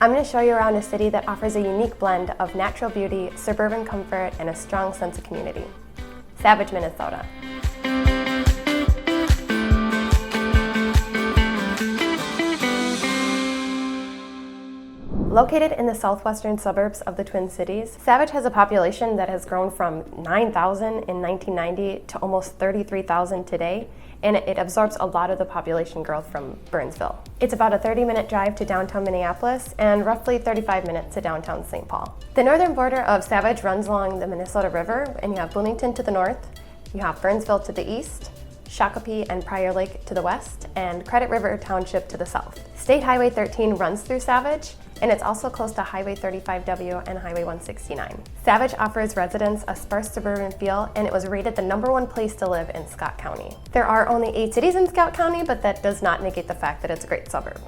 I'm going to show you around a city that offers a unique blend of natural beauty, suburban comfort, and a strong sense of community. Savage, Minnesota. Located in the southwestern suburbs of the Twin Cities, Savage has a population that has grown from 9,000 in 1990 to almost 33,000 today, and it absorbs a lot of the population growth from Burnsville. It's about a 30-minute drive to downtown Minneapolis and roughly 35 minutes to downtown St. Paul. The northern border of Savage runs along the Minnesota River, and you have Bloomington to the north, you have Burnsville to the east, Shakopee and Prior Lake to the west, and Credit River Township to the south. State Highway 13 runs through Savage, and it's also close to Highway 35W and Highway 169. Savage offers residents a sparse suburban feel, and it was rated the #1 place to live in Scott County. There are only 8 cities in Scott County, but that does not negate the fact that it's a great suburb.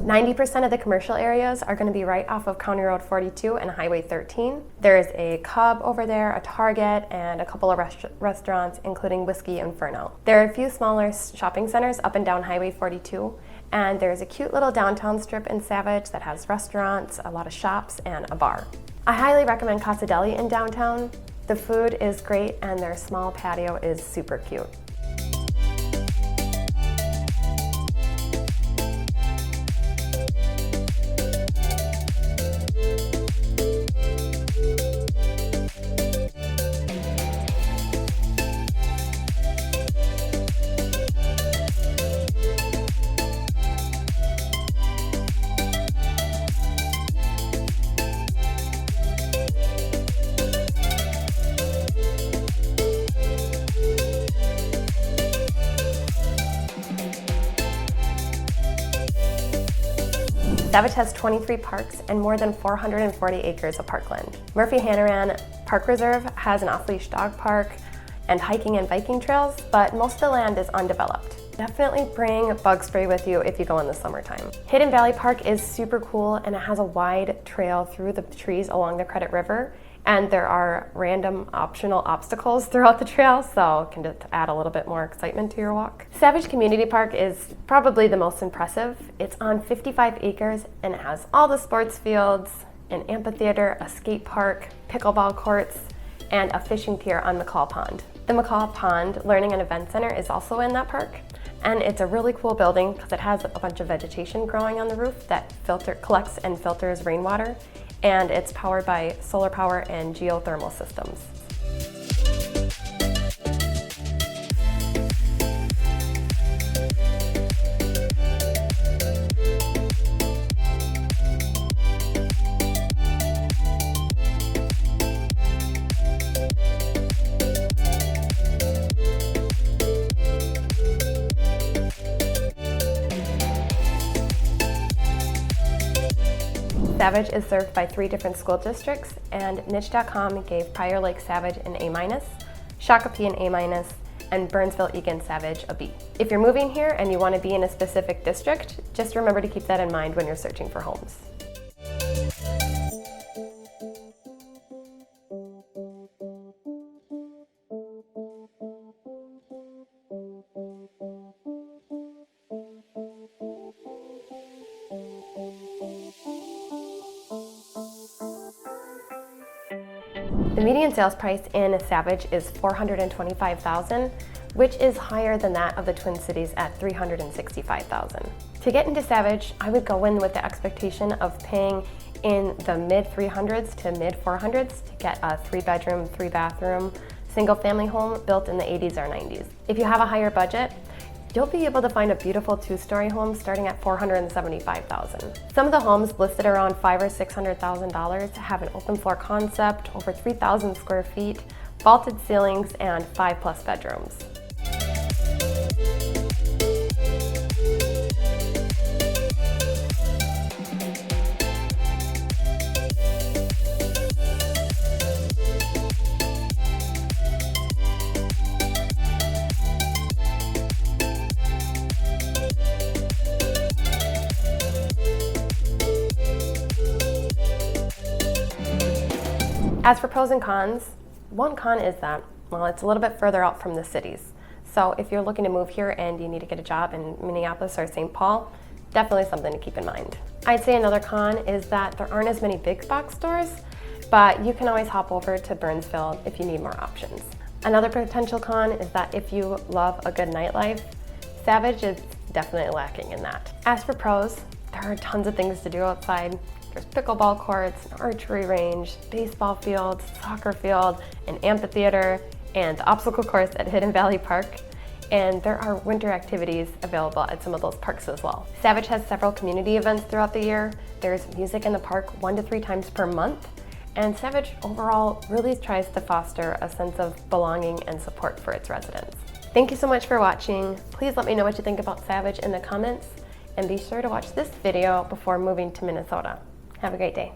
90% of the commercial areas are going to be right off of County Road 42 and Highway 13. There's a Cub over there, a Target, and a couple of restaurants, including Whiskey Inferno. There are a few smaller shopping centers up and down Highway 42, and there's a cute little downtown strip in Savage that has restaurants, a lot of shops, and a bar. I highly recommend Casa Deli in downtown. The food is great, and their small patio is super cute. Savage has 23 parks and more than 440 acres of parkland. Murphy-Hannaran Park Reserve has an off-leash dog park and hiking and biking trails, but most of the land is undeveloped. Definitely bring bug spray with you if you go in the summertime. Hidden Valley Park is super cool, and it has a wide trail through the trees along the Credit River, and there are random optional obstacles throughout the trail, so it can just add a little bit more excitement to your walk. Savage Community Park is probably the most impressive. It's on 55 acres, and it has all the sports fields, an amphitheater, a skate park, pickleball courts, and a fishing pier on McCall Pond. The McCall Pond Learning and Event Center is also in that park, and it's a really cool building because it has a bunch of vegetation growing on the roof that collects and filters rainwater, and it's powered by solar power and geothermal systems. Savage is served by 3 different school districts, and niche.com gave Prior Lake Savage an A-, Shakopee an A-, and Burnsville-Egan Savage a B. If you're moving here and you want to be in a specific district, just remember to keep that in mind when you're searching for homes. The median sales price in Savage is $425,000, which is higher than that of the Twin Cities at $365,000. To get into Savage, I would go in with the expectation of paying in the mid-300s to mid-400s to get a 3-bedroom, 3-bathroom, single-family home built in the 80s or 90s. If you have a higher budget, you'll be able to find a beautiful 2-story home starting at $475,000. Some of the homes listed around $500,000 or $600,000 have an open floor concept, over 3,000 square feet, vaulted ceilings, and 5+ bedrooms. As for pros and cons, one con is that, well, it's a little bit further out from the cities. So if you're looking to move here and you need to get a job in Minneapolis or St. Paul, definitely something to keep in mind. I'd say another con is that there aren't as many big box stores, but you can always hop over to Burnsville if you need more options. Another potential con is that if you love a good nightlife, Savage is definitely lacking in that. As for pros, there are tons of things to do outside. There's pickleball courts, an archery range, baseball fields, soccer field, an amphitheater, and the obstacle course at Hidden Valley Park. And there are winter activities available at some of those parks as well. Savage has several community events throughout the year. There's music in the park 1 to 3 times per month. And Savage overall really tries to foster a sense of belonging and support for its residents. Thank you so much for watching. Please let me know what you think about Savage in the comments, and be sure to watch this video before moving to Minnesota. Have a great day.